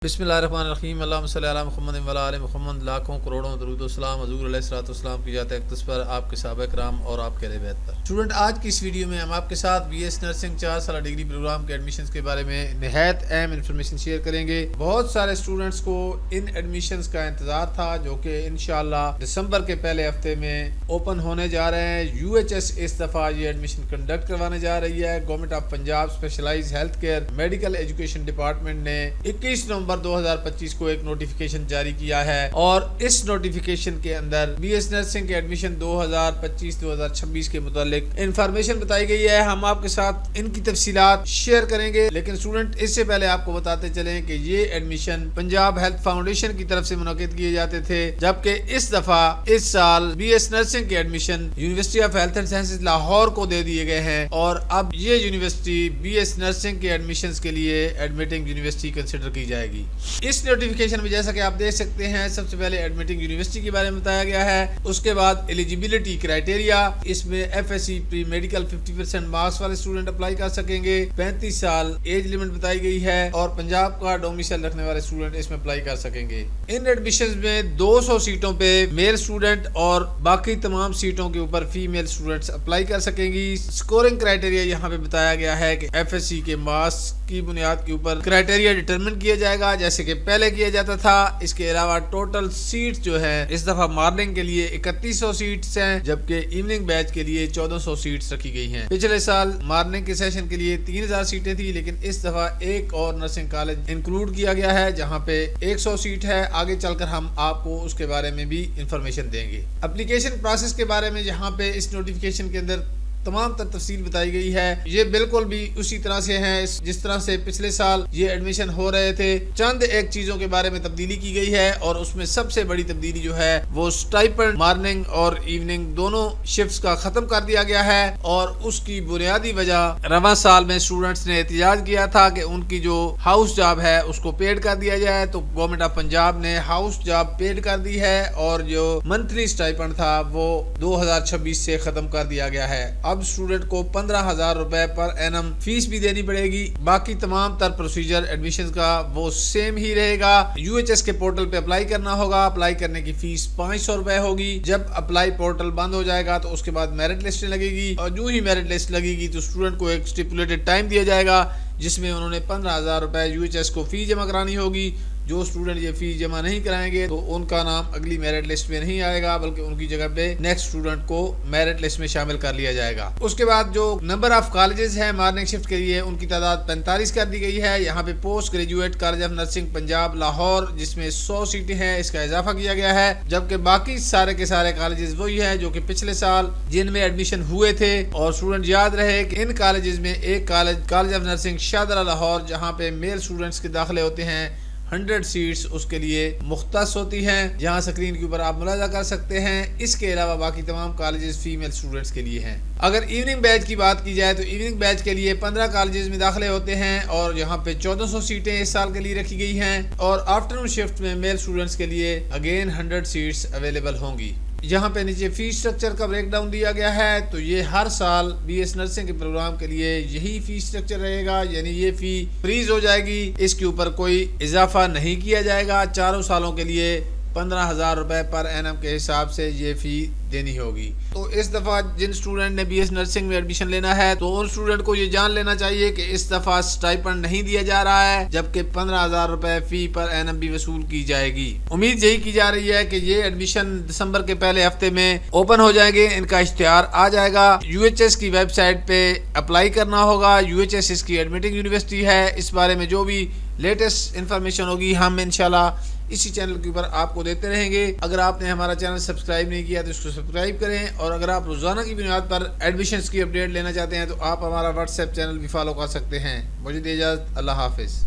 بسم اللہ الرحمن الرحیم اللہم صلی علی محمد و علی آل محمد۔ لاکھوں کروڑوں درود و سلام حضور علیہ الصلوۃ والسلام کی ذات اقدس پر، آپ کے صحابہ کرام اور آپ کے اہل بیت پر۔ اسٹوڈنٹ، آج کی اس ویڈیو میں ہم آپ کے ساتھ بی ایس نرسنگ 4 سالہ ڈگری پروگرام کے ایڈمیشنز کے بارے میں نہایت اہم انفارمیشن شیئر کریں گے۔ بہت سارے اسٹوڈنٹس کو ان ایڈمیشنز کا انتظار تھا جو کہ انشاءاللہ دسمبر کے پہلے ہفتے میں اوپن ہونے جا رہے ہیں۔ یو ایچ ایس اس دفعہ یہ ایڈمیشن کنڈکٹ کروانے جا رہی ہے۔ Government of Punjab specialised health care medical education department نے 21 نومبر 2025 کو ایک نوٹیفیکیشن جاری کیا ہے، اور اس نوٹیفیکیشن کے اندر بی ایس نرسنگ کے ایڈمیشن 2025-2026 کے متعلق انفارمیشن بتائی گئی ہے۔ ہم آپ کے ساتھ ان کی تفصیلات شیئر کریں گے، لیکن اسٹوڈنٹ اس سے پہلے آپ کو بتاتے چلیں کہ یہ ایڈمیشن پنجاب ہیلتھ فاؤنڈیشن کی طرف سے منعقد کیے جاتے تھے، جبکہ اس دفعہ اس سال بی ایس نرسنگ کے admission university of health and sciences Lahore کو دے دیے گئے ہیں، اور اب یہ یونیورسٹی بی ایس نرسنگ کے ایڈمیشنز کے لیے ایڈمیٹنگ یونیورسٹی کنسیڈر کی جائے گی۔ اس نوٹیفیکیشن میں جیسا کہ آپ دیکھ سکتے ہیں، سب سے پہلے ایڈمیٹنگ یونیورسٹی کے بارے میں بتایا گیا ہے، اس کے بعد ایلیجیبلٹی کرائٹیریا، اس میں F S C pre medical 50% marks والے اسٹوڈنٹ اپلائی کر سکیں گے، 35 سال ایج لمٹ بتائی گئی ہے، اور پنجاب کا ڈومیسائل رکھنے والے اسٹوڈنٹ اس میں اپلائی کر سکیں گے۔ ان ایڈمیشنز میں 200 سیٹوں پہ میل اسٹوڈنٹ اور باقی تمام سیٹوں کے اوپر فیمیل اسٹوڈنٹس اپلائی کر سکیں گی۔ اسکورنگ کرائٹیریا یہاں پہ بتایا گیا ہے کہ ایف ایس سی کے مارکس کی بنیاد کے اوپر کرائٹیریا ڈٹرمن کیا جائے گا، جیسے کہ پہلے کیا جاتا تھا۔ اس کے علاوہ ٹوٹل سیٹ جو ہے اس دفعہ مارننگ کے لیے 3100 سیٹس ہیں، جبکہ ایوننگ بیچ کے لیے 1400 سیٹس رکھی گئی ہیں۔ پچھلے سال مارننگ کے سیشن کے لیے 3000 سیٹیں تھی، لیکن اس دفعہ ایک اور نرسنگ کالج انکلوڈ کیا گیا ہے جہاں پہ 100 سیٹ ہے۔ آگے چل کر ہم آپ کو اس کے بارے میں بھی انفارمیشن دیں گے۔ اپلیکیشن پروسیس کے بارے میں یہاں پہ اس نوٹیفیکیشن کے اندر تمام تر تفصیل بتائی گئی ہے۔ یہ بالکل بھی اسی طرح سے ہیں جس طرح سے پچھلے سال یہ ایڈمیشن ہو رہے تھے۔ چند ایک چیزوں کے بارے میں تبدیلی کی گئی ہے، اور اس میں سب سے بڑی تبدیلی جو ہے وہ سٹائپنڈ مارننگ اور ایوننگ دونوں شفٹس کا ختم کر دیا گیا ہے، اور اس کی بنیادی وجہ رواں سال میں اسٹوڈنٹس نے احتجاج کیا تھا کہ ان کی جو ہاؤس جاب ہے اس کو پیڈ کر دیا جائے، تو گورنمنٹ آف پنجاب نے ہاؤس جاب پیڈ کر دی ہے، اور جو منتھلی سٹائپنڈ تھا وہ 2026 سے ختم کر دیا گیا ہے۔ اب اسٹوڈنٹ کو 15,000 روپے پر اینم فیس بھی دینی پڑے گی۔ باقی تمام تر پروسیجر ایڈمیشن کا وہ سیم ہی رہے گا۔ یو ایچ ایس کے پورٹل پہ اپلائی کرنا ہوگا۔ اپلائی کرنے کی فیس 500 روپے ہوگی۔ جب اپلائی پورٹل بند ہو جائے گا تو اس کے بعد میرٹ لسٹ لگے گی، اور جو ہی میرٹ لسٹ لگے گی تو اسٹوڈنٹ کو ایک اسٹیپولیٹڈ ٹائم دیا جائے گا جس میں انہوں نے 15,000 روپے یو ایچ ایس کو فی جمع کرانی ہوگی۔ جو اسٹوڈنٹ یہ فیس جمع نہیں کرائیں گے تو ان کا نام اگلی میرٹ لسٹ میں نہیں آئے گا، بلکہ ان کی جگہ پہ نیکسٹ اسٹوڈنٹ کو میرٹ لسٹ میں شامل کر لیا جائے گا۔ اس کے بعد جو نمبر آف کالجز ہیں مارننگ شفٹ کے لیے، ان کی تعداد 45 کر دی گئی ہے۔ یہاں پہ post graduate college of nursing Punjab Lahore جس میں 100 سیٹیں ہیں، اس کا اضافہ کیا گیا ہے، جبکہ باقی سارے کے سارے کالجز وہی ہیں جو کہ پچھلے سال جن میں ایڈمیشن ہوئے تھے۔ اور اسٹوڈنٹ یاد رہے کہ ان کالجز میں ایک college of nursing Shahdara Lahore, جہاں پہ میل اسٹوڈنٹس کے داخلے ہوتے ہیں، 100 سیٹس اس کے لیے مختص ہوتی ہیں، جہاں سکرین کے اوپر آپ ملاحظہ کر سکتے ہیں۔ اس کے علاوہ باقی تمام کالجز فیمیل سٹوڈنٹس کے لیے ہیں۔ اگر ایوننگ بیچ کی بات کی جائے تو ایوننگ بیچ کے لیے 15 کالجز میں داخلے ہوتے ہیں، اور یہاں پہ 1400 سیٹیں اس سال کے لیے رکھی گئی ہیں، اور آفٹرنون شفٹ میں میل سٹوڈنٹس کے لیے اگین 100 سیٹس اویلیبل ہوں گی۔ یہاں پہ نیچے فیس سٹرکچر کا بریک ڈاؤن دیا گیا ہے، تو یہ ہر سال بی ایس نرسنگ کے پروگرام کے لیے یہی فیس سٹرکچر رہے گا، یعنی یہ فی فریز ہو جائے گی، اس کے اوپر کوئی اضافہ نہیں کیا جائے گا۔ چاروں سالوں کے لیے 15,000 روپے پر اینم کے حساب سے یہ فی دینی ہوگی۔ تو اس دفعہ جن اسٹوڈنٹ نے بی ایس نرسنگ میں ایڈمیشن لینا ہے تو ان اسٹوڈنٹ کو یہ جان لینا چاہیے کہ اس دفعہ سٹائپنڈ نہیں دیا جا رہا ہے، جبکہ 15,000 روپے فی پر اینم بھی وصول کی جائے گی۔ امید یہی کی جا رہی ہے کہ یہ ایڈمیشن دسمبر کے پہلے ہفتے میں اوپن ہو جائیں گے، ان کا اشتہار آ جائے گا۔ یو ایچ ایس کی ویب سائٹ پہ اپلائی کرنا ہوگا۔ یو ایچ ایس اس کی ایڈمیٹنگ یونیورسٹی ہے۔ اس بارے میں جو بھی لیٹسٹ انفارمیشن ہوگی ہم انشاءاللہ اسی چینل کے اوپر آپ کو دیتے رہیں گے۔ اگر آپ نے ہمارا چینل سبسکرائب نہیں کیا تو اس کو سبسکرائب کریں، اور اگر آپ روزانہ کی بنیاد پر ایڈمیشنز کی اپڈیٹ لینا چاہتے ہیں تو آپ ہمارا واٹس ایپ چینل بھی فالو کر سکتے ہیں۔ مجھے دی اجازت، اللہ حافظ۔